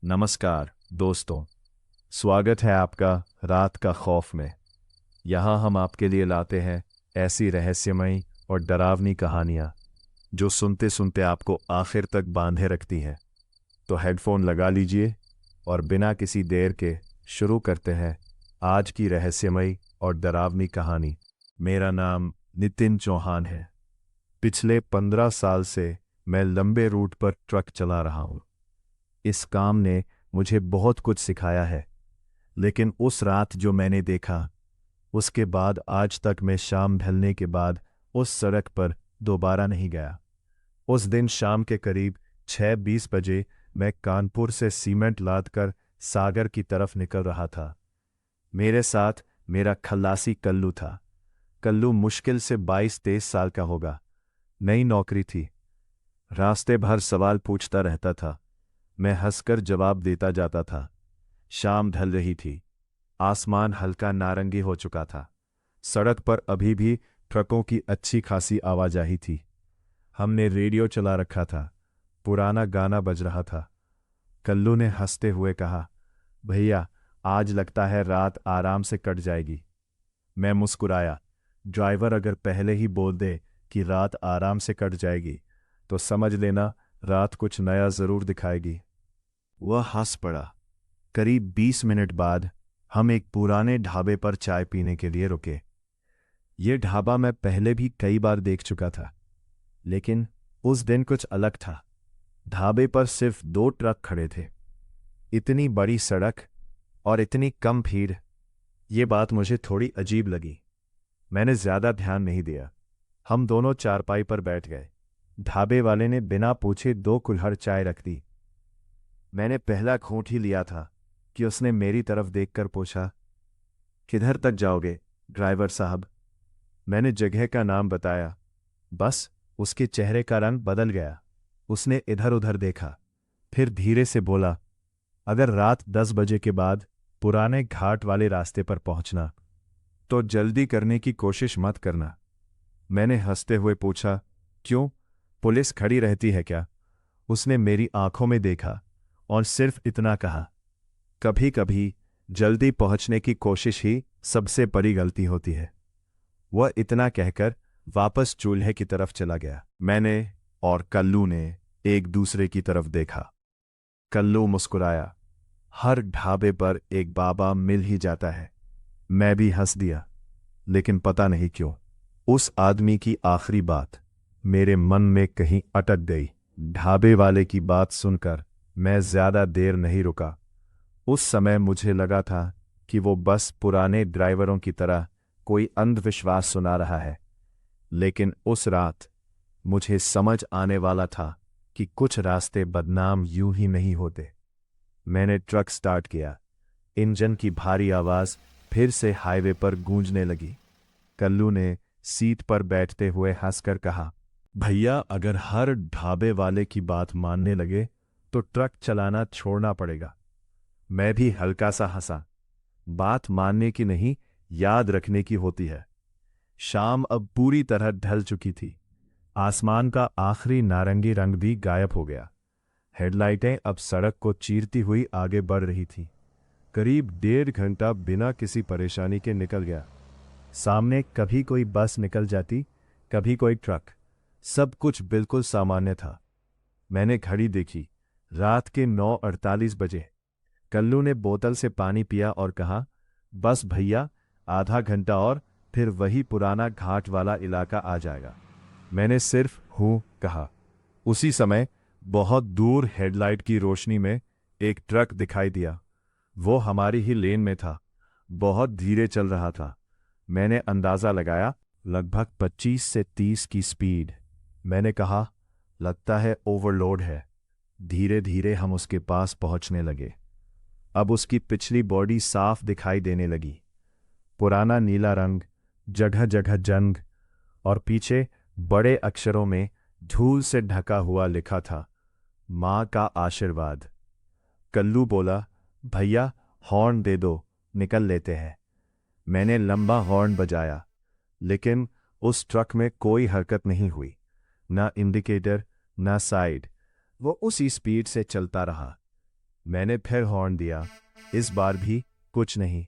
नमस्कार दोस्तों, स्वागत है आपका रात का खौफ में। यहाँ हम आपके लिए लाते हैं ऐसी रहस्यमयी और डरावनी कहानियाँ जो सुनते सुनते आपको आखिर तक बांधे रखती हैं। तो हेडफोन लगा लीजिए और बिना किसी देर के शुरू करते हैं आज की रहस्यमयी और डरावनी कहानी। मेरा नाम नितिन चौहान है। पिछले 15 साल से मैं लंबे रूट पर ट्रक चला रहा हूँ। इस काम ने मुझे बहुत कुछ सिखाया है, लेकिन उस रात जो मैंने देखा, उसके बाद आज तक मैं शाम ढलने के बाद उस सड़क पर दोबारा नहीं गया। उस दिन शाम के करीब 6:20 बजे मैं कानपुर से सीमेंट लादकर सागर की तरफ निकल रहा था। मेरे साथ मेरा खल्लासी कल्लू था। कल्लू मुश्किल से 22-23 साल का होगा। नई नौकरी थी। रास्ते भर सवाल पूछता रहता था। मैं हंसकर जवाब देता जाता था। शाम ढल रही थी। आसमान हल्का नारंगी हो चुका था। सड़क पर अभी भी ट्रकों की अच्छी खासी आवाजाही थी। हमने रेडियो चला रखा था। पुराना गाना बज रहा था। कल्लू ने हंसते हुए कहा, भैया, आज लगता है रात आराम से कट जाएगी। मैं मुस्कुराया। ड्राइवर अगर पहले ही बोल दे कि रात आराम से कट जाएगी, तो समझ लेना रात कुछ नया जरूर दिखाएगी। वह हंस पड़ा। करीब 20 मिनट बाद हम एक पुराने ढाबे पर चाय पीने के लिए रुके। ये ढाबा मैं पहले भी कई बार देख चुका था, लेकिन उस दिन कुछ अलग था। ढाबे पर सिर्फ 2 ट्रक खड़े थे। इतनी बड़ी सड़क और इतनी कम भीड़, ये बात मुझे थोड़ी अजीब लगी। मैंने ज्यादा ध्यान नहीं दिया। हम दोनों चारपाई पर बैठ गए। ढाबे वाले ने बिना पूछे 2 कुल्हड़ चाय रख दी। मैंने पहला घूंट ही लिया था कि उसने मेरी तरफ देखकर पूछा, किधर तक जाओगे ड्राइवर साहब? मैंने जगह का नाम बताया। बस उसके चेहरे का रंग बदल गया। उसने इधर उधर देखा, फिर धीरे से बोला, अगर रात 10 बजे के बाद पुराने घाट वाले रास्ते पर पहुंचना, तो जल्दी करने की कोशिश मत करना। मैंने हंसते हुए पूछा, क्यों, पुलिस खड़ी रहती है क्या? उसने मेरी आंखों में देखा और सिर्फ इतना कहा, कभी कभी जल्दी पहुंचने की कोशिश ही सबसे बड़ी गलती होती है। वह इतना कहकर वापस चूल्हे की तरफ चला गया। मैंने और कल्लू ने एक दूसरे की तरफ देखा। कल्लू मुस्कुराया। हर ढाबे पर एक बाबा मिल ही जाता है। मैं भी हंस दिया, लेकिन पता नहीं क्यों उस आदमी की आखिरी बात मेरे मन में कहीं अटक गई। ढाबे वाले की बात सुनकर मैं ज्यादा देर नहीं रुका। उस समय मुझे लगा था कि वो बस पुराने ड्राइवरों की तरह कोई अंधविश्वास सुना रहा है, लेकिन उस रात मुझे समझ आने वाला था कि कुछ रास्ते बदनाम यूं ही नहीं होते। मैंने ट्रक स्टार्ट किया। इंजन की भारी आवाज फिर से हाईवे पर गूंजने लगी। कल्लू ने सीट पर बैठते हुए हंसकर कहा, भैया, अगर हर ढाबे वाले की बात मानने लगे तो ट्रक चलाना छोड़ना पड़ेगा। मैं भी हल्का सा हंसा। बात मानने की नहीं, याद रखने की होती है। शाम अब पूरी तरह ढल चुकी थी। आसमान का आखिरी नारंगी रंग भी गायब हो गया। हेडलाइटें अब सड़क को चीरती हुई आगे बढ़ रही थीं। करीब 1.5 घंटा बिना किसी परेशानी के निकल गया। सामने कभी कोई बस निकल जाती, कभी कोई ट्रक। सब कुछ बिल्कुल सामान्य था। मैंने घड़ी देखी। रात के 9:48 बजे। कल्लू ने बोतल से पानी पिया और कहा, बस भैया, आधा घंटा और फिर वही पुराना घाट वाला इलाका आ जाएगा। मैंने सिर्फ हूं कहा। उसी समय बहुत दूर हेडलाइट की रोशनी में एक ट्रक दिखाई दिया। वो हमारी ही लेन में था। बहुत धीरे चल रहा था। मैंने अंदाजा लगाया, लगभग 25 से 30 की स्पीड। मैंने कहा, लगता है ओवरलोड है। धीरे धीरे हम उसके पास पहुंचने लगे। अब उसकी पिछली बॉडी साफ दिखाई देने लगी। पुराना नीला रंग, जगह जगह जंग, और पीछे बड़े अक्षरों में धूल से ढका हुआ लिखा था, मां का आशीर्वाद। कल्लू बोला, भैया, हॉर्न दे दो, निकल लेते हैं। मैंने लंबा हॉर्न बजाया, लेकिन उस ट्रक में कोई हरकत नहीं हुई। ना इंडिकेटर, ना साइड। वो उसी स्पीड से चलता रहा। मैंने फिर हॉर्न दिया। इस बार भी कुछ नहीं।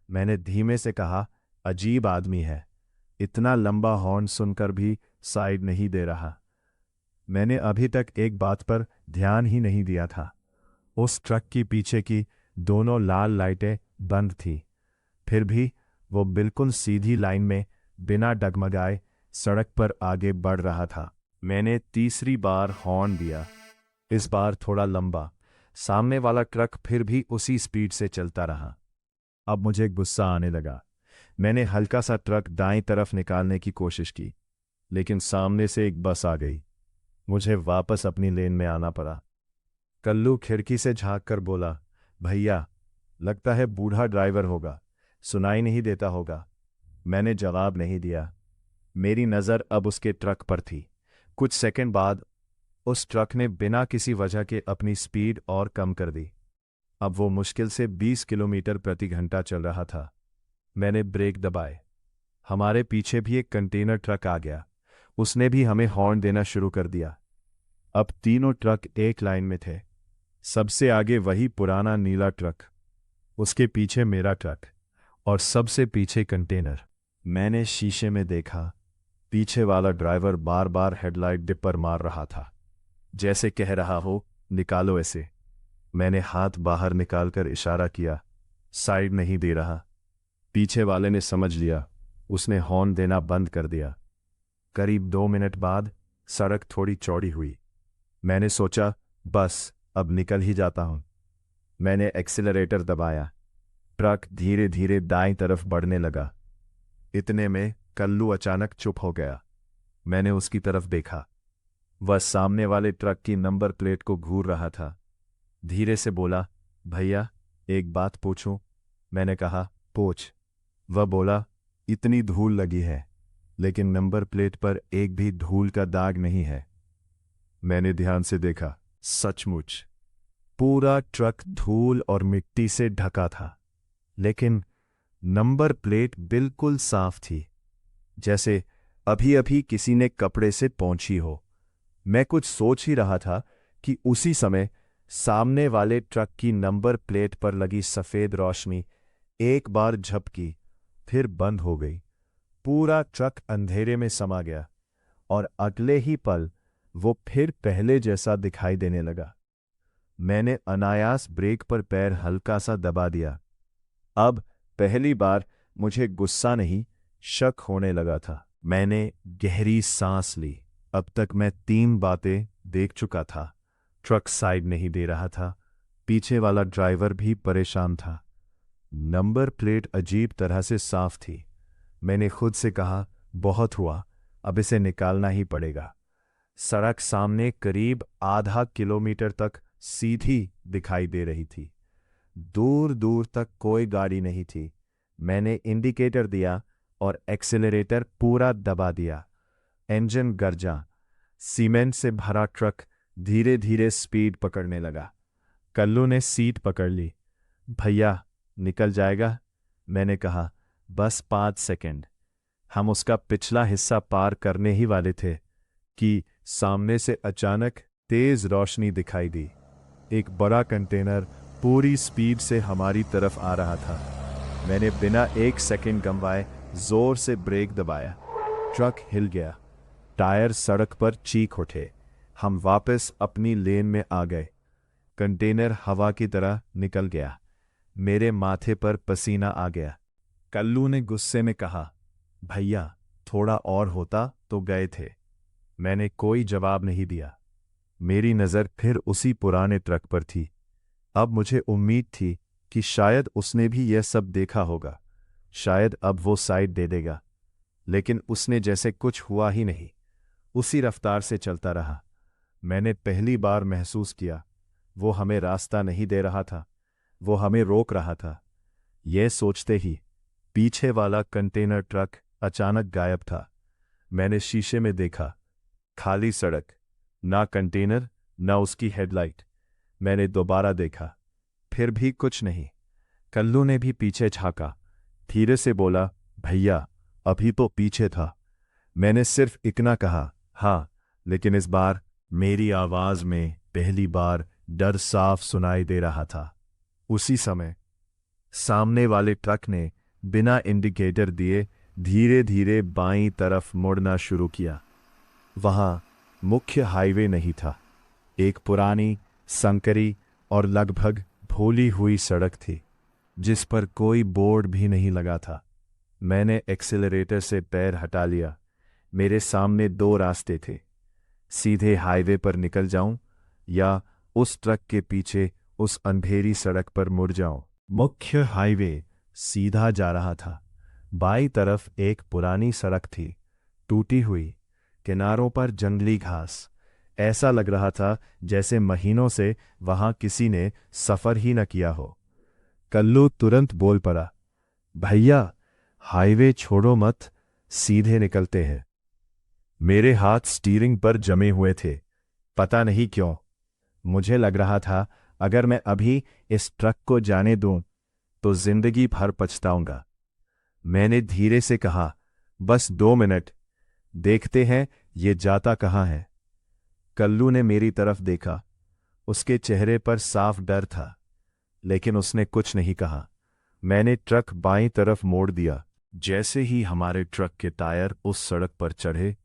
मैंने धीमे से कहा, अजीब आदमी है, इतना लंबा हॉर्न सुनकर भी साइड नहीं दे रहा। मैंने अभी तक एक बात पर ध्यान ही नहीं दिया था। उस ट्रक की पीछे की दोनों लाल लाइटें बंद थीं। फिर भी वो बिल्कुल सीधी लाइन में बिना डगमगाए सड़क पर आगे बढ़ रहा था। मैंने तीसरी बार हॉर्न दिया, इस बार थोड़ा लंबा। सामने वाला ट्रक फिर भी उसी स्पीड से चलता रहा। अब मुझे गुस्सा आने लगा। मैंने हल्का सा ट्रक दाईं तरफ निकालने की कोशिश की, लेकिन सामने से एक बस आ गई। मुझे वापस अपनी लेन में आना पड़ा। कल्लू खिड़की से झांक कर बोला, भैया, लगता है बूढ़ा ड्राइवर होगा, सुनाई नहीं देता होगा। मैंने जवाब नहीं दिया। मेरी नज़र अब उसके ट्रक पर थी। कुछ सेकंड बाद उस ट्रक ने बिना किसी वजह के अपनी स्पीड और कम कर दी। अब वो मुश्किल से 20 किलोमीटर प्रति घंटा चल रहा था। मैंने ब्रेक दबाए। हमारे पीछे भी एक कंटेनर ट्रक आ गया। उसने भी हमें हॉर्न देना शुरू कर दिया। अब तीनों ट्रक एक लाइन में थे। सबसे आगे वही पुराना नीला ट्रक, उसके पीछे मेरा ट्रक और सबसे पीछे कंटेनर। मैंने शीशे में देखा, पीछे वाला ड्राइवर बार बार हेडलाइट डिपर मार रहा था, जैसे कह रहा हो, निकालो इसे। मैंने हाथ बाहर निकालकर इशारा किया, साइड नहीं दे रहा। पीछे वाले ने समझ लिया, उसने हॉर्न देना बंद कर दिया। करीब 2 मिनट बाद सड़क थोड़ी चौड़ी हुई। मैंने सोचा, बस अब निकल ही जाता हूं। मैंने एक्सीलरेटर दबाया। ट्रक धीरे धीरे दाईं तरफ बढ़ने लगा। इतने में कल्लू अचानक चुप हो गया। मैंने उसकी तरफ देखा। वह सामने वाले ट्रक की नंबर प्लेट को घूर रहा था। धीरे से बोला, भैया, एक बात पूछूं? मैंने कहा, पूछ। वह बोला, इतनी धूल लगी है, लेकिन नंबर प्लेट पर एक भी धूल का दाग नहीं है। मैंने ध्यान से देखा। सचमुच पूरा ट्रक धूल और मिट्टी से ढका था, लेकिन नंबर प्लेट बिल्कुल साफ थी, जैसे अभी अभी किसी ने कपड़े से पोंछी हो। मैं कुछ सोच ही रहा था कि उसी समय सामने वाले ट्रक की नंबर प्लेट पर लगी सफेद रोशनी एक बार झपकी, फिर बंद हो गई। पूरा ट्रक अंधेरे में समा गया और अगले ही पल वो फिर पहले जैसा दिखाई देने लगा। मैंने अनायास ब्रेक पर पैर हल्का सा दबा दिया। अब पहली बार मुझे गुस्सा नहीं, शक होने लगा था। मैंने गहरी सांस ली। अब तक मैं 3 बातें देख चुका था। ट्रक साइड नहीं दे रहा था, पीछे वाला ड्राइवर भी परेशान था, नंबर प्लेट अजीब तरह से साफ थी। मैंने खुद से कहा, बहुत हुआ, अब इसे निकालना ही पड़ेगा। सड़क सामने करीब आधा किलोमीटर तक सीधी दिखाई दे रही थी। दूर दूर तक कोई गाड़ी नहीं थी। मैंने इंडिकेटर दिया और एक्सेलरेटर पूरा दबा दिया। इंजन गरजा। सीमेंट से भरा ट्रक धीरे धीरे स्पीड पकड़ने लगा। कल्लू ने सीट पकड़ ली। भैया, निकल जाएगा? मैंने कहा, बस 5 सेकंड। हम उसका पिछला हिस्सा पार करने ही वाले थे कि सामने से अचानक तेज रोशनी दिखाई दी। एक बड़ा कंटेनर पूरी स्पीड से हमारी तरफ आ रहा था। मैंने बिना 1 सेकंड गंवाए जोर से ब्रेक दबाया। ट्रक हिल गया, टायर सड़क पर चीख उठे। हम वापस अपनी लेन में आ गए। कंटेनर हवा की तरह निकल गया। मेरे माथे पर पसीना आ गया। कल्लू ने गुस्से में कहा, भैया, थोड़ा और होता तो गए थे। मैंने कोई जवाब नहीं दिया। मेरी नज़र फिर उसी पुराने ट्रक पर थी। अब मुझे उम्मीद थी कि शायद उसने भी यह सब देखा होगा, शायद अब वो साइड दे देगा, लेकिन उसने जैसे कुछ हुआ ही नहीं, उसी रफ्तार से चलता रहा। मैंने पहली बार महसूस किया, वो हमें रास्ता नहीं दे रहा था, वो हमें रोक रहा था। यह सोचते ही पीछे वाला कंटेनर ट्रक अचानक गायब था। मैंने शीशे में देखा, खाली सड़क, ना कंटेनर, ना उसकी हेडलाइट। मैंने दोबारा देखा, फिर भी कुछ नहीं। कल्लू ने भी पीछे झांका, धीरे से बोला, भैया, अभी तो पीछे था। मैंने सिर्फ इतना कहा, हाँ, लेकिन इस बार मेरी आवाज में पहली बार डर साफ सुनाई दे रहा था। उसी समय सामने वाले ट्रक ने बिना इंडिकेटर दिए धीरे धीरे बाईं तरफ मुड़ना शुरू किया। वहां मुख्य हाईवे नहीं था, एक पुरानी, संकरी और लगभग भूली हुई सड़क थी जिस पर कोई बोर्ड भी नहीं लगा था। मैंने एक्सीलरेटर से पैर हटा लिया। मेरे सामने दो रास्ते थे, सीधे हाईवे पर निकल जाऊं या उस ट्रक के पीछे उस अंधेरी सड़क पर मुड़ जाऊं। मुख्य हाईवे सीधा जा रहा था। बाईं तरफ एक पुरानी सड़क थी, टूटी हुई, किनारों पर जंगली घास। ऐसा लग रहा था जैसे महीनों से वहां किसी ने सफर ही न किया हो। कल्लू तुरंत बोल पड़ा, भैया हाईवे छोड़ो मत, सीधे निकलते हैं। मेरे हाथ स्टीयरिंग पर जमे हुए थे। पता नहीं क्यों मुझे लग रहा था अगर मैं अभी इस ट्रक को जाने दूं तो जिंदगी भर पछताऊंगा। मैंने धीरे से कहा, बस 2 मिनट, देखते हैं ये जाता कहाँ है। कल्लू ने मेरी तरफ देखा। उसके चेहरे पर साफ डर था, लेकिन उसने कुछ नहीं कहा। मैंने ट्रक बाईं तरफ मोड़ दिया। जैसे ही हमारे ट्रक के टायर उस सड़क पर चढ़े,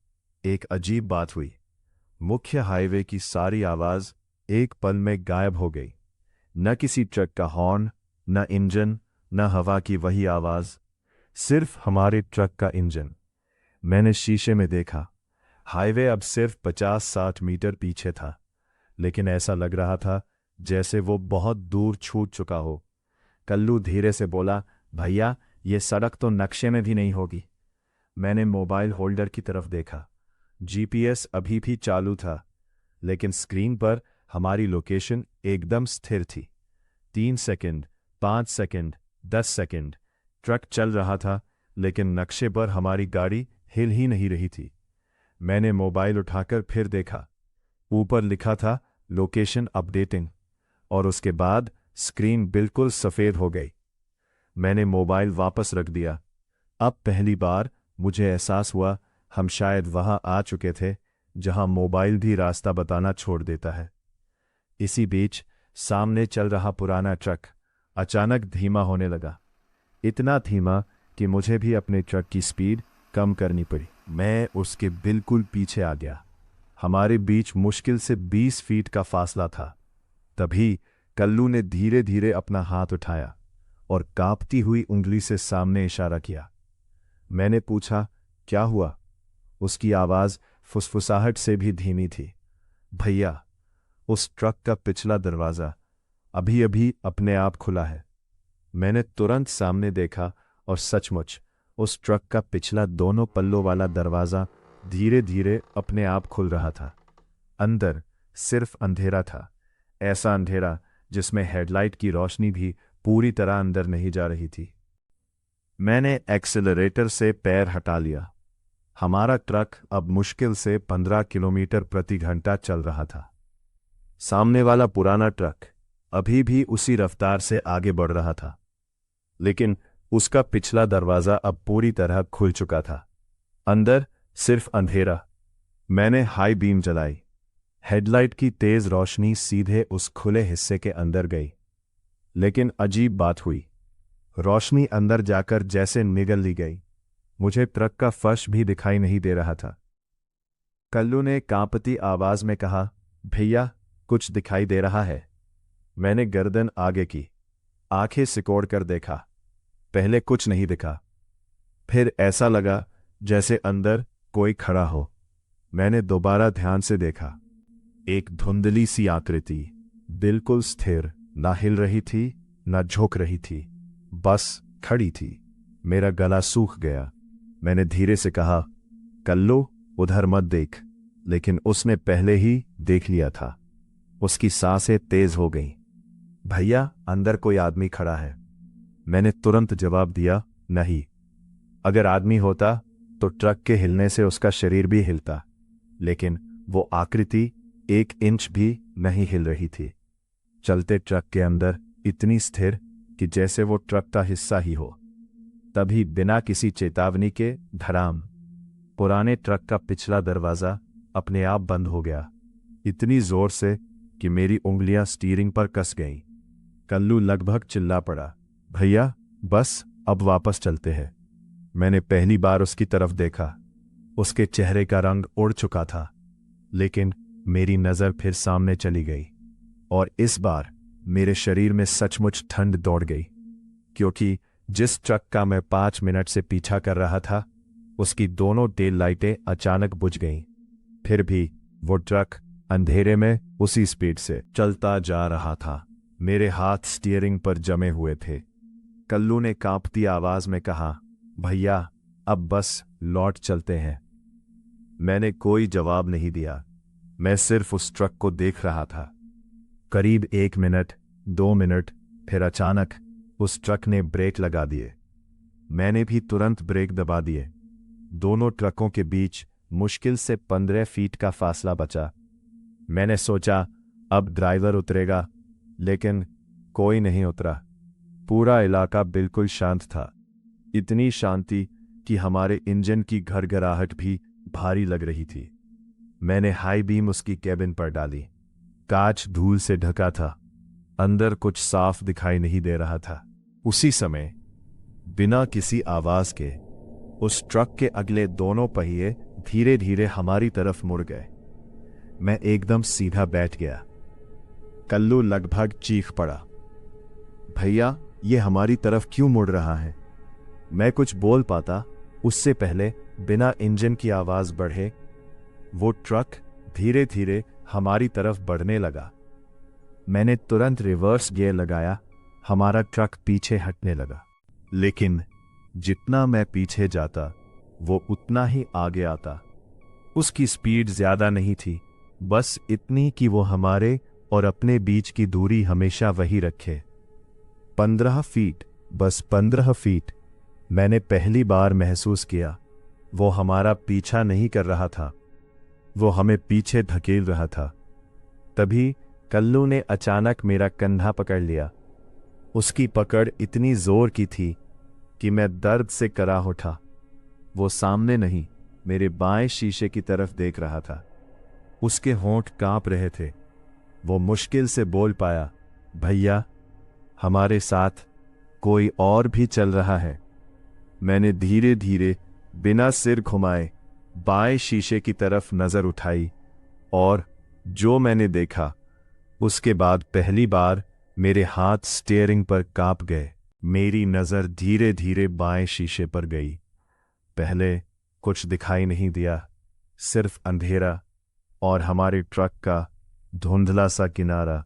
एक अजीब बात हुई। मुख्य हाईवे की सारी आवाज एक पल में गायब हो गई। न किसी ट्रक का हॉर्न, न इंजन, न हवा की वही आवाज, सिर्फ हमारे ट्रक का इंजन। मैंने शीशे में देखा। हाईवे अब सिर्फ 50-60 मीटर पीछे था, लेकिन ऐसा लग रहा था जैसे वो बहुत दूर छूट चुका हो। कल्लू धीरे से बोला, भैया ये सड़क तो नक्शे में भी नहीं होगी। मैंने मोबाइल होल्डर की तरफ देखा। जीपीएस अभी भी चालू था, लेकिन स्क्रीन पर हमारी लोकेशन एकदम स्थिर थी। 3 सेकंड, 5 सेकंड, 10 सेकंड, ट्रक चल रहा था, लेकिन नक्शे पर हमारी गाड़ी हिल ही नहीं रही थी। मैंने मोबाइल उठाकर फिर देखा। ऊपर लिखा था लोकेशन अपडेटिंग, और उसके बाद स्क्रीन बिल्कुल सफ़ेद हो गई। मैंने मोबाइल वापस रख दिया। अब पहली बार मुझे एहसास हुआ हम शायद वहां आ चुके थे जहां मोबाइल भी रास्ता बताना छोड़ देता है। इसी बीच सामने चल रहा पुराना ट्रक अचानक धीमा होने लगा, इतना धीमा कि मुझे भी अपने ट्रक की स्पीड कम करनी पड़ी। मैं उसके बिल्कुल पीछे आ गया। हमारे बीच मुश्किल से 20 फीट का फासला था। तभी कल्लू ने धीरे धीरे अपना हाथ उठाया और कांपती हुई उंगली से सामने इशारा किया। मैंने पूछा, क्या हुआ? उसकी आवाज फुसफुसाहट से भी धीमी थी। भैया, उस ट्रक का पिछला दरवाज़ा अभी अभी अपने आप खुला है। मैंने तुरंत सामने देखा और सचमुच उस ट्रक का पिछला दोनों पल्लों वाला दरवाज़ा धीरे धीरे अपने आप खुल रहा था। अंदर सिर्फ अंधेरा था, ऐसा अंधेरा जिसमें हेडलाइट की रोशनी भी पूरी तरह अंदर नहीं जा रही थी। मैंने एक्सेलरेटर से पैर हटा लिया। हमारा ट्रक अब मुश्किल से 15 किलोमीटर प्रति घंटा चल रहा था। सामने वाला पुराना ट्रक अभी भी उसी रफ्तार से आगे बढ़ रहा था, लेकिन उसका पिछला दरवाज़ा अब पूरी तरह खुल चुका था। अंदर सिर्फ अंधेरा। मैंने हाई बीम जलाई। हेडलाइट की तेज रोशनी सीधे उस खुले हिस्से के अंदर गई, लेकिन अजीब बात हुई। रोशनी अंदर जाकर जैसे निगल ली गई। मुझे ट्रक का फर्श भी दिखाई नहीं दे रहा था। कल्लू ने कांपती आवाज में कहा, भैया कुछ दिखाई दे रहा है। मैंने गर्दन आगे की, आंखें सिकोड़ कर देखा। पहले कुछ नहीं दिखा, फिर ऐसा लगा जैसे अंदर कोई खड़ा हो। मैंने दोबारा ध्यान से देखा। एक धुंधली सी आकृति, बिल्कुल स्थिर, ना हिल रही थी ना झुक रही थी, बस खड़ी थी। मेरा गला सूख गया। मैंने धीरे से कहा, कल्लू उधर मत देख, लेकिन उसने पहले ही देख लिया था। उसकी सांसें तेज हो गईं। भैया अंदर कोई आदमी खड़ा है। मैंने तुरंत जवाब दिया, नहीं। अगर आदमी होता तो ट्रक के हिलने से उसका शरीर भी हिलता, लेकिन वो आकृति 1 इंच भी नहीं हिल रही थी। चलते ट्रक के अंदर इतनी स्थिर कि जैसे वो ट्रक का हिस्सा ही हो। तभी बिना किसी चेतावनी के धड़ाम, पुराने ट्रक का पिछला दरवाज़ा अपने आप बंद हो गया, इतनी जोर से कि मेरी उंगलियां स्टीयरिंग पर कस गईं। कल्लू लगभग चिल्ला पड़ा, भैया बस अब वापस चलते हैं। मैंने पहली बार उसकी तरफ देखा। उसके चेहरे का रंग उड़ चुका था, लेकिन मेरी नज़र फिर सामने चली गई और इस बार मेरे शरीर में सचमुच ठंड दौड़ गई, क्योंकि जिस ट्रक का मैं 5 मिनट से पीछा कर रहा था उसकी दोनों टेल लाइटें अचानक बुझ गईं। फिर भी वो ट्रक अंधेरे में उसी स्पीड से चलता जा रहा था। मेरे हाथ स्टीयरिंग पर जमे हुए थे। कल्लू ने कांपती आवाज में कहा, भैया अब बस लौट चलते हैं। मैंने कोई जवाब नहीं दिया। मैं सिर्फ उस ट्रक को देख रहा था। करीब 1 मिनट, 2 मिनट, फिर अचानक उस ट्रक ने ब्रेक लगा दिए। मैंने भी तुरंत ब्रेक दबा दिए। दोनों ट्रकों के बीच मुश्किल से 15 फीट का फासला बचा। मैंने सोचा अब ड्राइवर उतरेगा, लेकिन कोई नहीं उतरा। पूरा इलाका बिल्कुल शांत था, इतनी शांति कि हमारे इंजन की घरघराहट भी भारी लग रही थी। मैंने हाई बीम उसकी कैबिन पर डाली। कांच धूल से ढका था, अंदर कुछ साफ दिखाई नहीं दे रहा था। उसी समय बिना किसी आवाज के उस ट्रक के अगले दोनों पहिए धीरे धीरे हमारी तरफ मुड़ गए। मैं एकदम सीधा बैठ गया। कल्लू लगभग चीख पड़ा, भैया ये हमारी तरफ क्यों मुड़ रहा है? मैं कुछ बोल पाता उससे पहले बिना इंजन की आवाज बढ़े वो ट्रक धीरे धीरे हमारी तरफ बढ़ने लगा। मैंने तुरंत रिवर्स गियर लगाया। हमारा ट्रक पीछे हटने लगा, लेकिन जितना मैं पीछे जाता वो उतना ही आगे आता। उसकी स्पीड ज्यादा नहीं थी, बस इतनी कि वो हमारे और अपने बीच की दूरी हमेशा वही रखे। 15 फीट, बस 15 फीट। मैंने पहली बार महसूस किया वो हमारा पीछा नहीं कर रहा था, वो हमें पीछे धकेल रहा था। तभी कल्लू ने अचानक मेरा कंधा पकड़ लिया। उसकी पकड़ इतनी जोर की थी कि मैं दर्द से कराह उठा। वो सामने नहीं, मेरे बाएं शीशे की तरफ देख रहा था। उसके होंठ कांप रहे थे। वो मुश्किल से बोल पाया, भैया हमारे साथ कोई और भी चल रहा है। मैंने धीरे धीरे बिना सिर घुमाए बाएं शीशे की तरफ नजर उठाई और जो मैंने देखा उसके बाद पहली बार मेरे हाथ स्टीयरिंग पर कांप गए। मेरी नजर धीरे धीरे बाएं शीशे पर गई। पहले कुछ दिखाई नहीं दिया, सिर्फ अंधेरा और हमारे ट्रक का धुंधला सा किनारा।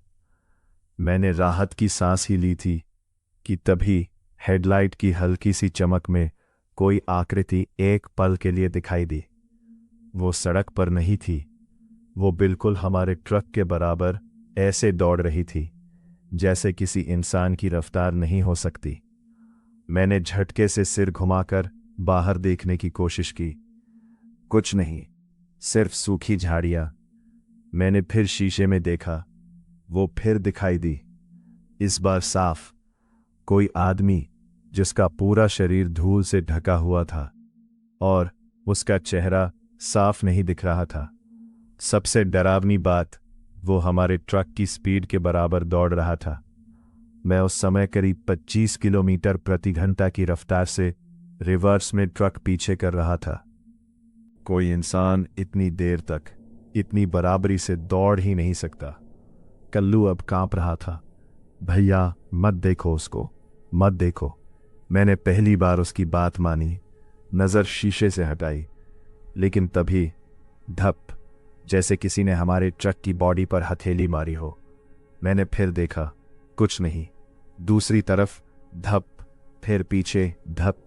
मैंने राहत की सांस ही ली थी कि तभी हेडलाइट की हल्की सी चमक में कोई आकृति एक पल के लिए दिखाई दी। वो सड़क पर नहीं थी, वो बिल्कुल हमारे ट्रक के बराबर ऐसे दौड़ रही थी जैसे किसी इंसान की रफ्तार नहीं हो सकती। मैंने झटके से सिर घुमाकर बाहर देखने की कोशिश की। कुछ नहीं, सिर्फ सूखी झाड़ियां। मैंने फिर शीशे में देखा, वो फिर दिखाई दी, इस बार साफ। कोई आदमी जिसका पूरा शरीर धूल से ढका हुआ था और उसका चेहरा साफ नहीं दिख रहा था। सबसे डरावनी बात, वो हमारे ट्रक की स्पीड के बराबर दौड़ रहा था। मैं उस समय करीब 25 किलोमीटर प्रति घंटा की रफ्तार से रिवर्स में ट्रक पीछे कर रहा था। कोई इंसान इतनी देर तक इतनी बराबरी से दौड़ ही नहीं सकता। कल्लू अब कांप रहा था। भैया मत देखो उसको, मत देखो। मैंने पहली बार उसकी बात मानी, नजर शीशे से हटाई, लेकिन तभी धप, जैसे किसी ने हमारे ट्रक की बॉडी पर हथेली मारी हो। मैंने फिर देखा, कुछ नहीं। दूसरी तरफ धप, फिर पीछे धप।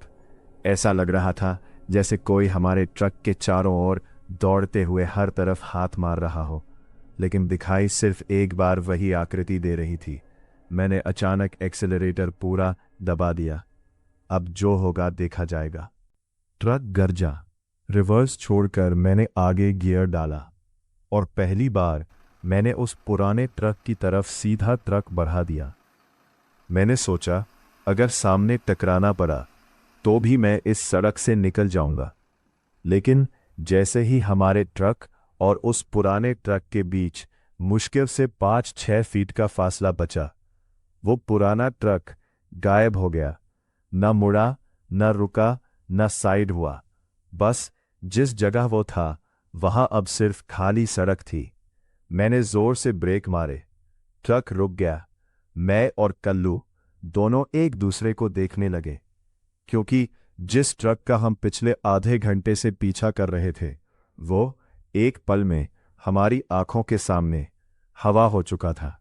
ऐसा लग रहा था जैसे कोई हमारे ट्रक के चारों ओर दौड़ते हुए हर तरफ हाथ मार रहा हो, लेकिन दिखाई सिर्फ एक बार वही आकृति दे रही थी। मैंने अचानक एक्सेलरेटर पूरा दबा दिया। अब जो होगा देखा जाएगा। ट्रक गरजा। रिवर्स छोड़कर मैंने आगे गियर डाला और पहली बार मैंने उस पुराने ट्रक की तरफ सीधा ट्रक बढ़ा दिया। मैंने सोचा अगर सामने टकराना पड़ा तो भी मैं इस सड़क से निकल जाऊंगा, लेकिन जैसे ही हमारे ट्रक और उस पुराने ट्रक के बीच मुश्किल से 5-6 फीट का फासला बचा। वो पुराना ट्रक गायब हो गया। न मुड़ा, न रुका, न साइड हुआ। बस जिस जगह वो था वहां अब सिर्फ खाली सड़क थी। मैंने जोर से ब्रेक मारे। ट्रक रुक गया। मैं और कल्लू दोनों एक दूसरे को देखने लगे, क्योंकि जिस ट्रक का हम पिछले आधे घंटे से पीछा कर रहे थे वो एक पल में हमारी आंखों के सामने हवा हो चुका था।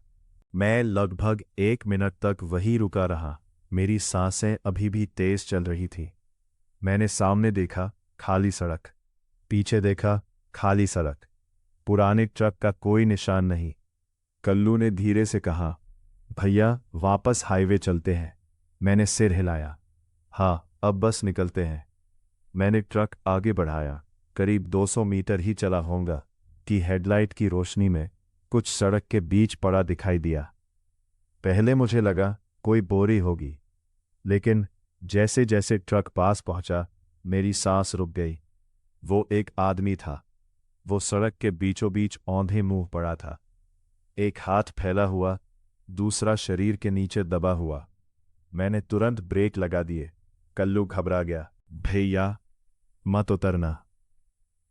मैं लगभग 1 मिनट तक वहीं रुका रहा। मेरी सांसें अभी भी तेज चल रही थी। मैंने सामने देखा, खाली सड़क। पीछे देखा, खाली सड़क। पुराने ट्रक का कोई निशान नहीं। कल्लू ने धीरे से कहा, भैया वापस हाईवे चलते हैं। मैंने सिर हिलाया। हाँ, अब बस निकलते हैं। मैंने ट्रक आगे बढ़ाया। करीब 200 मीटर ही चला होगा कि हेडलाइट की रोशनी में कुछ सड़क के बीच पड़ा दिखाई दिया। पहले मुझे लगा कोई बोरी होगी, लेकिन जैसे जैसे ट्रक पास पहुंचा मेरी सांस रुक गई। वो एक आदमी था। वो सड़क के बीचों बीच औंधे मुंह पड़ा था, एक हाथ फैला हुआ, दूसरा शरीर के नीचे दबा हुआ। मैंने तुरंत ब्रेक लगा दिए। कल्लू घबरा गया। भैया मत उतरना।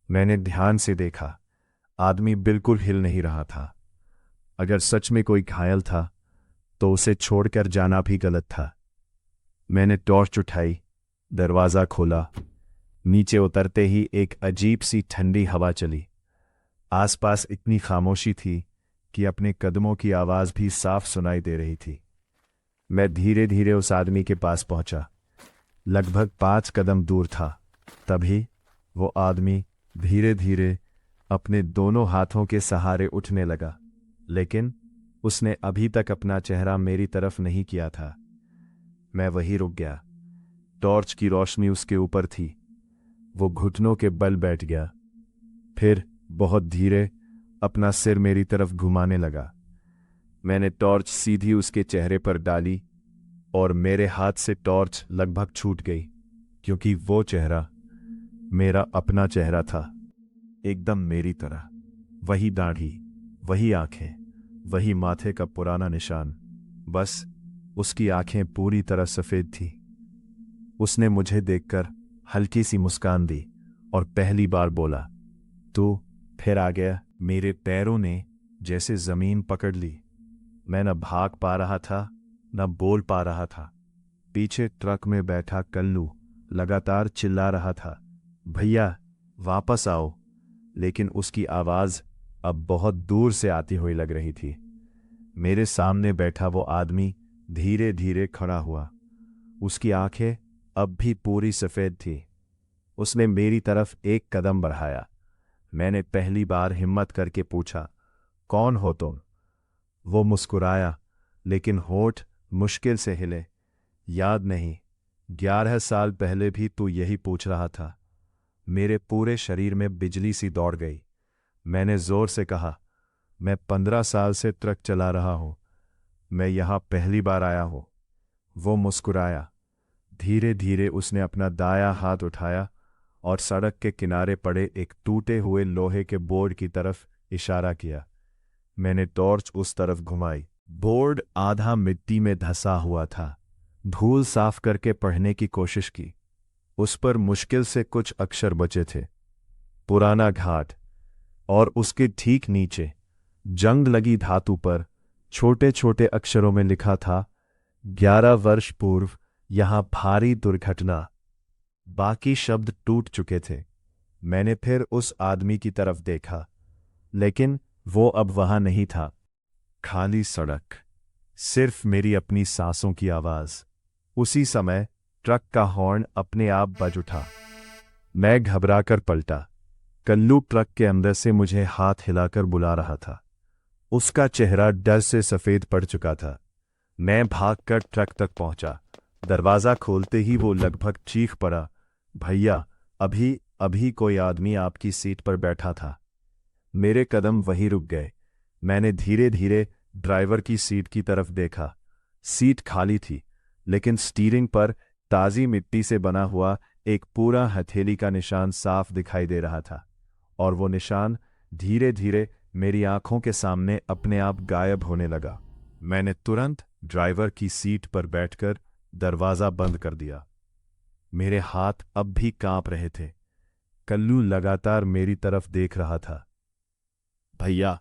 मैंने ध्यान से देखा। आदमी बिल्कुल हिल नहीं रहा था। अगर सच में कोई घायल था तो उसे छोड़कर जाना भी गलत था। मैंने टॉर्च उठाई, दरवाज़ा खोला। नीचे उतरते ही एक अजीब सी ठंडी हवा चली। आसपास इतनी खामोशी थी कि अपने कदमों की आवाज़ भी साफ सुनाई दे रही थी। मैं धीरे धीरे उस आदमी के पास पहुंचा। लगभग 5 कदम दूर था। तभी वो आदमी धीरे धीरे अपने दोनों हाथों के सहारे उठने लगा, लेकिन उसने अभी तक अपना चेहरा मेरी तरफ नहीं किया था। मैं वहीं रुक गया। टॉर्च की रोशनी उसके ऊपर थी। वो घुटनों के बल बैठ गया, फिर बहुत धीरे अपना सिर मेरी तरफ घुमाने लगा। मैंने टॉर्च सीधी उसके चेहरे पर डाली और मेरे हाथ से टॉर्च लगभग छूट गई, क्योंकि वो चेहरा मेरा अपना चेहरा था, एकदम मेरी तरह। वही दाढ़ी, वही आंखें, वही माथे का पुराना निशान। बस उसकी आंखें पूरी तरह सफेद थी। उसने मुझे देखकर हल्की सी मुस्कान दी और पहली बार बोला, तू फिर आ गया। मेरे पैरों ने जैसे जमीन पकड़ ली। मैं न भाग पा रहा था, न बोल पा रहा था। पीछे ट्रक में बैठा कल्लू लगातार चिल्ला रहा था, भैया वापस आओ, लेकिन उसकी आवाज़ अब बहुत दूर से आती हुई लग रही थी। मेरे सामने बैठा वो आदमी धीरे धीरे खड़ा हुआ। उसकी आंखें अब भी पूरी सफ़ेद थी। उसने मेरी तरफ एक कदम बढ़ाया। मैंने पहली बार हिम्मत करके पूछा, कौन हो तुम? वो मुस्कुराया, लेकिन होठ मुश्किल से हिले। याद नहीं, 11 साल पहले भी तू यही पूछ रहा था। मेरे पूरे शरीर में बिजली सी दौड़ गई। मैंने जोर से कहा, मैं 15 साल से ट्रक चला रहा हूं। मैं यहां पहली बार आया हूं। वो मुस्कुराया। धीरे धीरे उसने अपना दायां हाथ उठाया और सड़क के किनारे पड़े एक टूटे हुए लोहे के बोर्ड की तरफ इशारा किया। मैंने टॉर्च उस तरफ घुमाई। बोर्ड आधा मिट्टी में धंसा हुआ था। धूल साफ करके पढ़ने की कोशिश की। उस पर मुश्किल से कुछ अक्षर बचे थे, पुराना घाट, और उसके ठीक नीचे जंग लगी धातु पर छोटे छोटे अक्षरों में लिखा था, 11 वर्ष पूर्व यहां भारी दुर्घटना। बाकी शब्द टूट चुके थे। मैंने फिर उस आदमी की तरफ देखा, लेकिन वो अब वहां नहीं था। खाली सड़क, सिर्फ मेरी अपनी सांसों की आवाज। उसी समय ट्रक का हॉर्न अपने आप बज उठा। मैं घबराकर पलटा। कल्लू ट्रक के अंदर से मुझे हाथ हिलाकर बुला रहा था। उसका चेहरा डर से सफेद पड़ चुका था। मैं भागकर ट्रक तक पहुंचा। दरवाज़ा खोलते ही वो लगभग चीख पड़ा, भैया अभी अभी कोई आदमी आपकी सीट पर बैठा था। मेरे कदम वहीं रुक गए। मैंने धीरे धीरे ड्राइवर की सीट की तरफ देखा। सीट खाली थी, लेकिन स्टीयरिंग पर ताज़ी मिट्टी से बना हुआ एक पूरा हथेली का निशान साफ दिखाई दे रहा था, और वो निशान धीरे धीरे मेरी आंखों के सामने अपने आप गायब होने लगा। मैंने तुरंत ड्राइवर की सीट पर बैठकर दरवाज़ा बंद कर दिया। मेरे हाथ अब भी कांप रहे थे। कल्लू लगातार मेरी तरफ देख रहा था। भैया,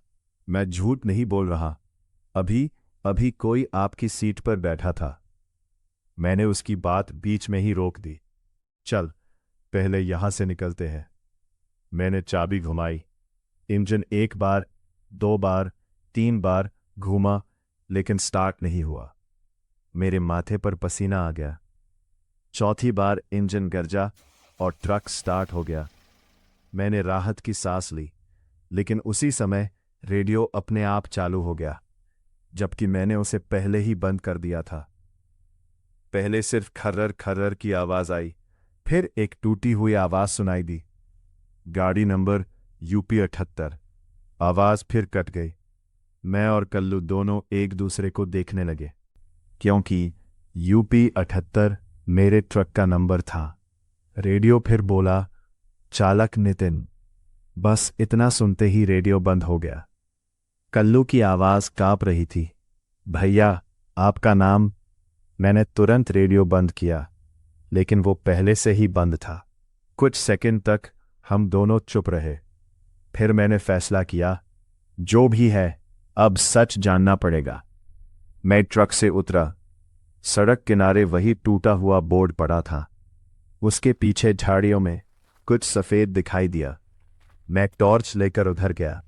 मैं झूठ नहीं बोल रहा। अभी अभी कोई आपकी सीट पर बैठा था। मैंने उसकी बात बीच में ही रोक दी। चल, पहले यहां से निकलते हैं। मैंने चाबी घुमाई। इंजन 1 बार, 2 बार, 3 बार घूमा, लेकिन स्टार्ट नहीं हुआ। मेरे माथे पर पसीना आ गया। चौथी बार इंजन गरजा और ट्रक स्टार्ट हो गया। मैंने राहत की सांस ली, लेकिन उसी समय रेडियो अपने आप चालू हो गया, जबकि मैंने उसे पहले ही बंद कर दिया था। पहले सिर्फ खर्रर खर्रर की आवाज आई, फिर एक टूटी हुई आवाज सुनाई दी। गाड़ी नंबर यूपी 78। आवाज फिर कट गई। मैं और कल्लू दोनों एक दूसरे को देखने लगे, क्योंकि यूपी 78 मेरे ट्रक का नंबर था। रेडियो फिर बोला, चालक नितिन। बस इतना सुनते ही रेडियो बंद हो गया। कल्लू की आवाज कांप रही थी। भैया, आपका नाम। मैंने तुरंत रेडियो बंद किया, लेकिन वो पहले से ही बंद था। कुछ सेकंड तक हम दोनों चुप रहे। फिर मैंने फैसला किया, जो भी है, अब सच जानना पड़ेगा। मैं ट्रक से उतरा। सड़क किनारे वही टूटा हुआ बोर्ड पड़ा था। उसके पीछे झाड़ियों में कुछ सफ़ेद दिखाई दिया। मैं टॉर्च लेकर उधर गया।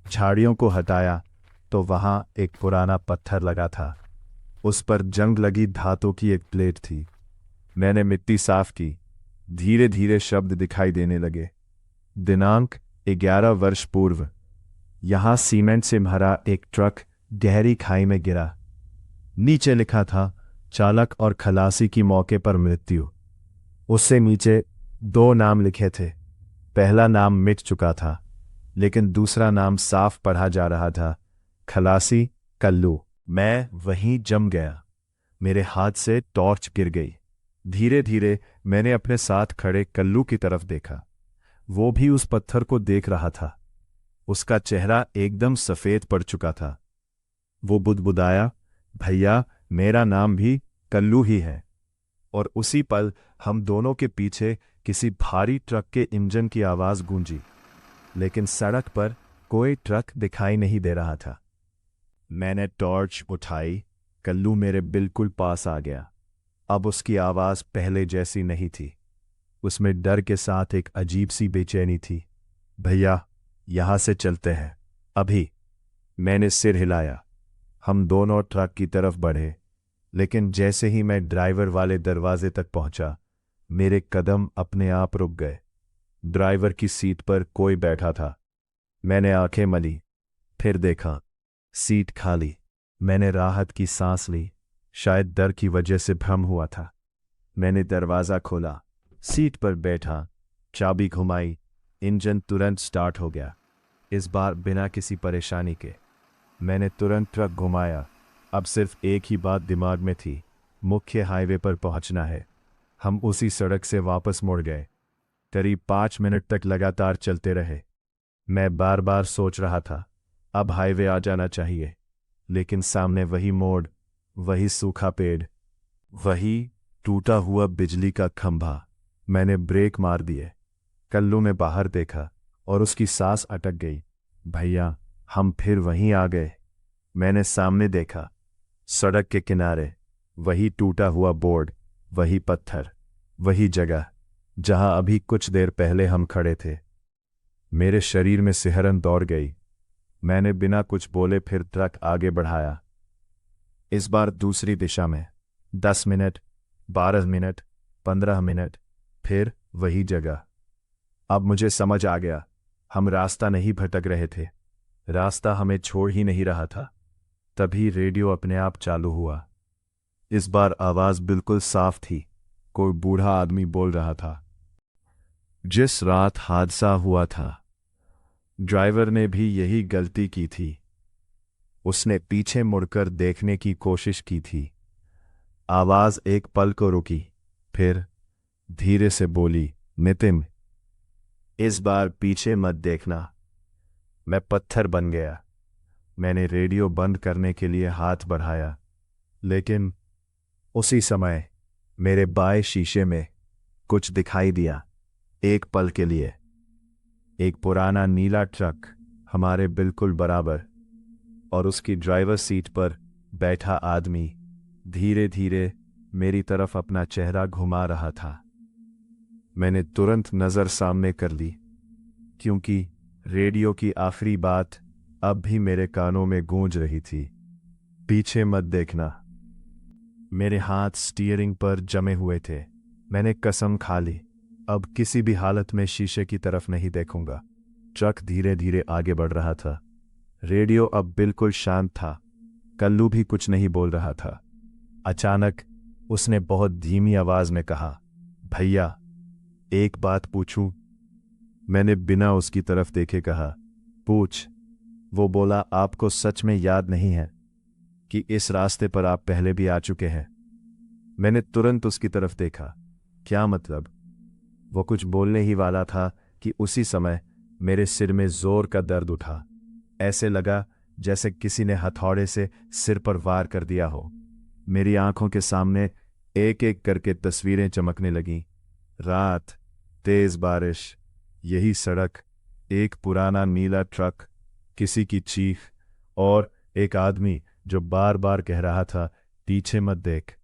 झाड़ियों को हटाया तो वहां एक पुराना पत्थर लगा था। उस पर जंग लगी धातु की एक प्लेट थी। मैंने मिट्टी साफ की। धीरे धीरे शब्द दिखाई देने लगे। दिनांक 11 वर्ष पूर्व। यहां सीमेंट से भरा एक ट्रक गहरी खाई में गिरा। नीचे लिखा था, चालक और खलासी की मौके पर मृत्यु। उससे नीचे 2 नाम लिखे थे। पहला नाम मिट चुका था, लेकिन दूसरा नाम साफ पढ़ा जा रहा था, खलासी कल्लू। मैं वहीं जम गया। मेरे हाथ से टॉर्च गिर गई। धीरे धीरे मैंने अपने साथ खड़े कल्लू की तरफ देखा। वो भी उस पत्थर को देख रहा था। उसका चेहरा एकदम सफेद पड़ चुका था। वो बुदबुदाया, भैया, मेरा नाम भी कल्लू ही है। और उसी पल हम दोनों के पीछे किसी भारी ट्रक के इंजन की आवाज गूंजी, लेकिन सड़क पर कोई ट्रक दिखाई नहीं दे रहा था। मैंने टॉर्च उठाई। कल्लू मेरे बिल्कुल पास आ गया। अब उसकी आवाज पहले जैसी नहीं थी। उसमें डर के साथ एक अजीब सी बेचैनी थी। भैया, यहां से चलते हैं, अभी। मैंने सिर हिलाया। हम दोनों ट्रक की तरफ बढ़े, लेकिन जैसे ही मैं ड्राइवर वाले दरवाजे तक पहुंचा, मेरे कदम अपने आप रुक गए। ड्राइवर की सीट पर कोई बैठा था। मैंने आंखें मली, फिर देखा, सीट खाली। मैंने राहत की सांस ली। शायद डर की वजह से भ्रम हुआ था। मैंने दरवाज़ा खोला, सीट पर बैठा, चाबी घुमाई। इंजन तुरंत स्टार्ट हो गया, इस बार बिना किसी परेशानी के। मैंने तुरंत ट्रक घुमाया। अब सिर्फ एक ही बात दिमाग में थी, मुख्य हाईवे पर पहुंचना है। हम उसी सड़क से वापस मुड़ गए। करीब 5 मिनट तक लगातार चलते रहे। मैं बार बार सोच रहा था, अब हाईवे आ जाना चाहिए, लेकिन सामने वही मोड़, वही सूखा पेड़, वही टूटा हुआ बिजली का खंभा। मैंने ब्रेक मार दिए। कल्लू में बाहर देखा और उसकी सांस अटक गई। भैया, हम फिर वहीं आ गए। मैंने सामने देखा, सड़क के किनारे वही टूटा हुआ बोर्ड, वही पत्थर, वही जगह जहां अभी कुछ देर पहले हम खड़े थे। मेरे शरीर में सिहरन दौड़ गई। मैंने बिना कुछ बोले फिर ट्रक आगे बढ़ाया, इस बार दूसरी दिशा में। 10 मिनट, 12 मिनट, 15 मिनट, फिर वही जगह। अब मुझे समझ आ गया, हम रास्ता नहीं भटक रहे थे, रास्ता हमें छोड़ ही नहीं रहा था। तभी रेडियो अपने आप चालू हुआ। इस बार आवाज बिल्कुल साफ थी। कोई बूढ़ा आदमी बोल रहा था, जिस रात हादसा हुआ था, ड्राइवर ने भी यही गलती की थी। उसने पीछे मुड़कर देखने की कोशिश की थी। आवाज एक पल को रुकी, फिर धीरे से बोली, नितिन, इस बार पीछे मत देखना। मैं पत्थर बन गया। मैंने रेडियो बंद करने के लिए हाथ बढ़ाया, लेकिन उसी समय मेरे बाएं शीशे में कुछ दिखाई दिया। एक पल के लिए एक पुराना नीला ट्रक हमारे बिल्कुल बराबर, और उसकी ड्राइवर सीट पर बैठा आदमी धीरे धीरे मेरी तरफ अपना चेहरा घुमा रहा था। मैंने तुरंत नजर सामने कर ली, क्योंकि रेडियो की आखिरी बात अब भी मेरे कानों में गूंज रही थी, पीछे मत देखना। मेरे हाथ स्टीयरिंग पर जमे हुए थे। मैंने कसम खा ली, अब किसी भी हालत में शीशे की तरफ नहीं देखूंगा। ट्रक धीरे धीरे आगे बढ़ रहा था। रेडियो अब बिल्कुल शांत था। कल्लू भी कुछ नहीं बोल रहा था। अचानक उसने बहुत धीमी आवाज में कहा, भैया, एक बात पूछूं? मैंने बिना उसकी तरफ देखे कहा, पूछ। वो बोला, आपको सच में याद नहीं है कि इस रास्ते पर आप पहले भी आ चुके हैं? मैंने तुरंत उसकी तरफ देखा। क्या मतलब? वो कुछ बोलने ही वाला था कि उसी समय मेरे सिर में जोर का दर्द उठा। ऐसे लगा जैसे किसी ने हथौड़े से सिर पर वार कर दिया हो। मेरी आंखों के सामने एक एक करके तस्वीरें चमकने लगीं। रात, तेज बारिश, यही सड़क, एक पुराना नीला ट्रक, किसी की चीख, और एक आदमी जो बार बार कह रहा था, पीछे मत देख।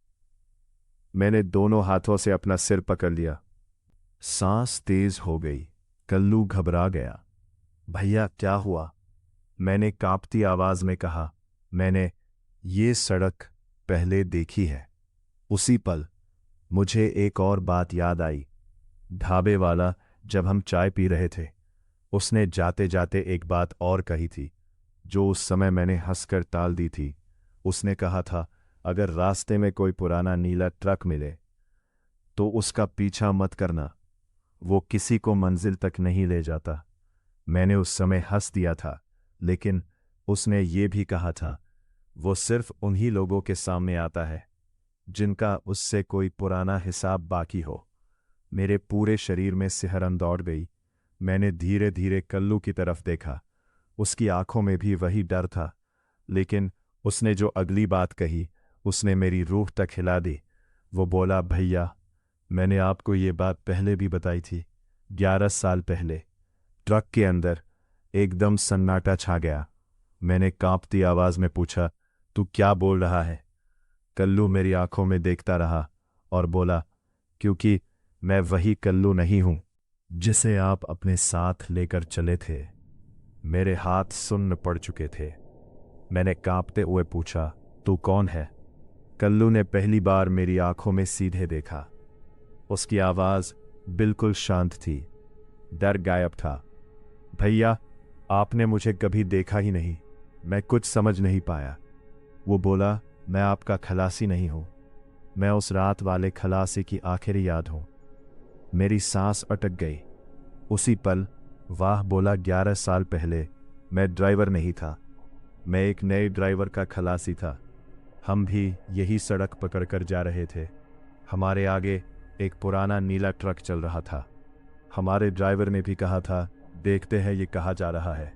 मैंने दोनों हाथों से अपना सिर पकड़ लिया। सांस तेज हो गई। कल्लू घबरा गया। भैया, क्या हुआ? मैंने कांपती आवाज में कहा, मैंने ये सड़क पहले देखी है। उसी पल मुझे एक और बात याद आई। ढाबे वाला, जब हम चाय पी रहे थे, उसने जाते जाते एक बात और कही थी, जो उस समय मैंने हंसकर टाल दी थी। उसने कहा था, अगर रास्ते में कोई पुराना नीला ट्रक मिले तो उसका पीछा मत करना, वो किसी को मंजिल तक नहीं ले जाता। मैंने उस समय हंस दिया था, लेकिन उसने ये भी कहा था, वो सिर्फ उन्हीं लोगों के सामने आता है जिनका उससे कोई पुराना हिसाब बाकी हो। मेरे पूरे शरीर में सिहरन दौड़ गई। मैंने धीरे धीरे कल्लू की तरफ देखा। उसकी आंखों में भी वही डर था, लेकिन उसने जो अगली बात कही, उसने मेरी रूह तक हिला दी। वो बोला, भैया, मैंने आपको ये बात पहले भी बताई थी। 11 साल पहले। ट्रक के अंदर एकदम सन्नाटा छा गया। मैंने कांपती आवाज में पूछा, तू क्या बोल रहा है? कल्लू मेरी आंखों में देखता रहा और बोला, क्योंकि मैं वही कल्लू नहीं हूं जिसे आप अपने साथ लेकर चले थे। मेरे हाथ सुन्न पड़ चुके थे। मैंने कांपते हुए पूछा, तू कौन है? कल्लू ने पहली बार मेरी आंखों में सीधे देखा। उसकी आवाज बिल्कुल शांत थी। डर गायब था। भैया, आपने मुझे कभी देखा ही नहीं। मैं कुछ समझ नहीं पाया। वो बोला, मैं आपका खलासी नहीं हूं। मैं उस रात वाले खलासी की आखिरी याद हूं। मेरी सांस अटक गई। उसी पल वाह बोला, 11 साल पहले मैं ड्राइवर नहीं था, मैं एक नए ड्राइवर का खलासी था। हम भी यही सड़क पकड़कर जा रहे थे। हमारे आगे एक पुराना नीला ट्रक चल रहा था। हमारे ड्राइवर ने भी कहा था, देखते हैं ये कहाँ जा रहा है।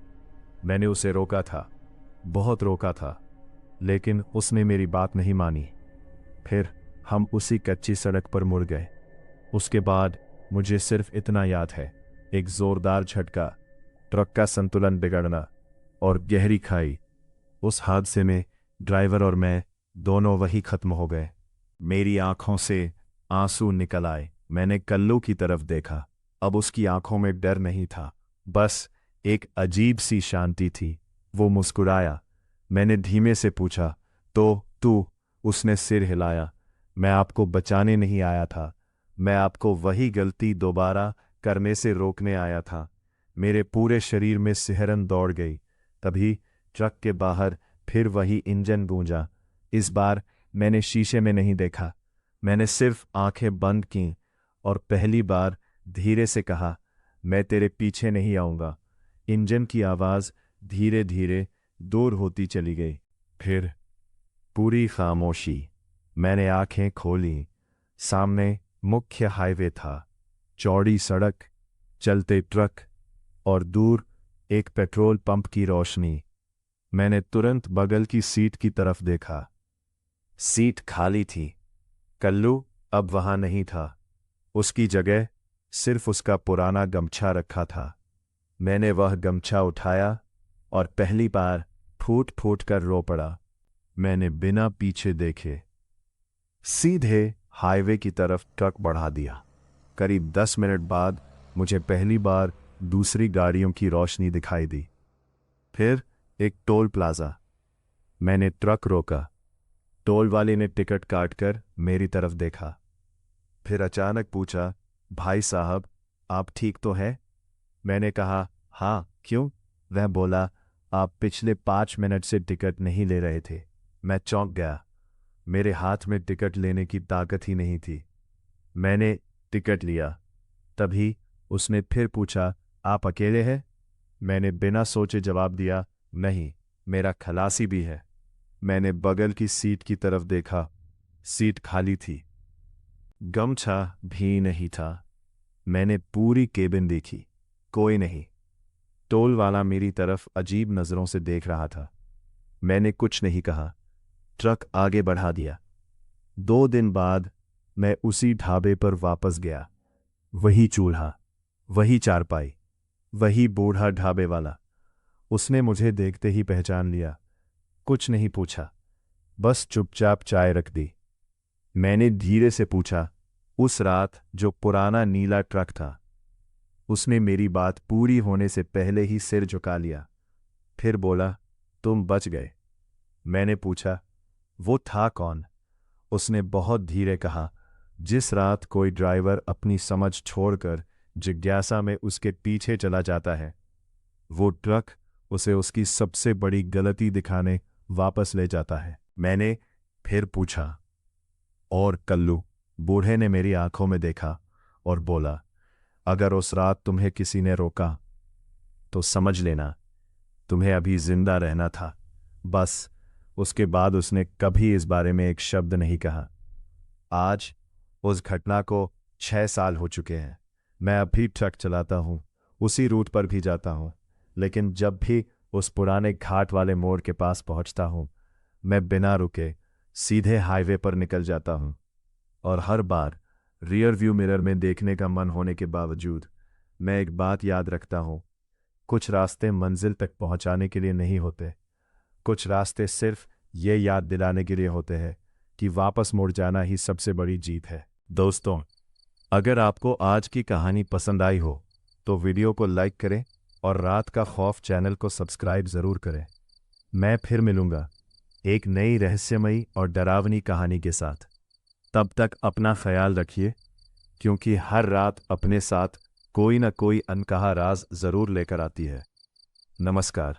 मैंने उसे रोका था, बहुत रोका था, लेकिन उसने मेरी बात नहीं मानी। फिर हम उसी कच्ची सड़क पर मुड़ गए। उसके बाद मुझे सिर्फ इतना याद है, एक जोरदार झटका, ट्रक का संतुलन बिगड़ना और गहरी खाई। उस हादसे में ड्राइवर और मैं दोनों वही खत्म हो गए। मेरी आंखों से आंसू निकल आए। मैंने कल्लू की तरफ देखा। अब उसकी आंखों में डर नहीं था, बस एक अजीब सी शांति थी। वो मुस्कुराया। मैंने धीमे से पूछा, तो तू? उसने सिर हिलाया। मैं आपको बचाने नहीं आया था, मैं आपको वही गलती दोबारा करने से रोकने आया था। मेरे पूरे शरीर में सिहरन दौड़ गई। तभी ट्रक के बाहर फिर वही इंजन गूंजा। इस बार मैंने शीशे में नहीं देखा, मैंने सिर्फ आंखें बंद कीं और पहली बार धीरे से कहा, मैं तेरे पीछे नहीं आऊंगा। इंजन की आवाज धीरे धीरे दूर होती चली गई। फिर पूरी खामोशी। मैंने आंखें खोली। सामने मुख्य हाईवे था, चौड़ी सड़क, चलते ट्रक और दूर एक पेट्रोल पंप की रोशनी। मैंने तुरंत बगल की सीट की तरफ देखा। सीट खाली थी। कल्लू अब वहां नहीं था। उसकी जगह सिर्फ उसका पुराना गमछा रखा था। मैंने वह गमछा उठाया और पहली बार फूट फूट कर रो पड़ा। मैंने बिना पीछे देखे सीधे हाईवे की तरफ ट्रक बढ़ा दिया। करीब 10 मिनट बाद मुझे पहली बार दूसरी गाड़ियों की रोशनी दिखाई दी। फिर एक टोल प्लाजा। मैंने ट्रक रोका। टोल वाले ने टिकट काटकर मेरी तरफ देखा। फिर अचानक पूछा, भाई साहब, आप ठीक तो हैं? मैंने कहा, हाँ, क्यों? वह बोला, आप पिछले 5 मिनट से टिकट नहीं ले रहे थे। मैं चौंक गया। मेरे हाथ में टिकट लेने की ताकत ही नहीं थी। मैंने टिकट लिया। तभी उसने फिर पूछा, आप अकेले हैं? मैंने बिना सोचे जवाब दिया, नहीं, मेरा खलासी भी है। मैंने बगल की सीट की तरफ देखा। सीट खाली थी। गमछा भी नहीं था। मैंने पूरी केबिन देखी, कोई नहीं। टोल वाला मेरी तरफ अजीब नजरों से देख रहा था। मैंने कुछ नहीं कहा। ट्रक आगे बढ़ा दिया। 2 दिन बाद मैं उसी ढाबे पर वापस गया। वही चूल्हा, वही चारपाई, वही बूढ़ा ढाबे वाला। उसने मुझे देखते ही पहचान लिया। कुछ नहीं पूछा, बस चुपचाप चाय रख दी। मैंने धीरे से पूछा, उस रात जो पुराना नीला ट्रक था? उसने मेरी बात पूरी होने से पहले ही सिर झुका लिया। फिर बोला, तुम बच गए। मैंने पूछा, वो था कौन? उसने बहुत धीरे कहा, जिस रात कोई ड्राइवर अपनी समझ छोड़कर जिज्ञासा में उसके पीछे चला जाता है, वो ट्रक उसे उसकी सबसे बड़ी गलती दिखाने वापस ले जाता है। मैंने फिर पूछा, और कल्लू? बूढ़े ने मेरी आंखों में देखा और बोला, अगर उस रात तुम्हें किसी ने रोका तो समझ लेना तुम्हें अभी जिंदा रहना था। बस। उसके बाद उसने कभी इस बारे में एक शब्द नहीं कहा। आज उस घटना को 6 साल हो चुके हैं। मैं अब भी ट्रक चलाता हूं, उसी रूट पर भी जाता हूं, लेकिन जब भी उस पुराने घाट वाले मोड़ के पास पहुंचता हूं, मैं बिना रुके सीधे हाईवे पर निकल जाता हूं। और हर बार रियर व्यू मिरर में देखने का मन होने के बावजूद मैं एक बात याद रखता हूं, कुछ रास्ते मंजिल तक पहुंचाने के लिए नहीं होते। कुछ रास्ते सिर्फ ये याद दिलाने के लिए होते हैं कि वापस मुड़ जाना ही सबसे बड़ी जीत है। दोस्तों, अगर आपको आज की कहानी पसंद आई हो तो वीडियो को लाइक करें और रात का खौफ चैनल को सब्सक्राइब ज़रूर करें। मैं फिर मिलूंगा एक नई रहस्यमयी और डरावनी कहानी के साथ। तब तक अपना ख्याल रखिए, क्योंकि हर रात अपने साथ कोई ना कोई अनकहा राज ज़रूर लेकर आती है। नमस्कार।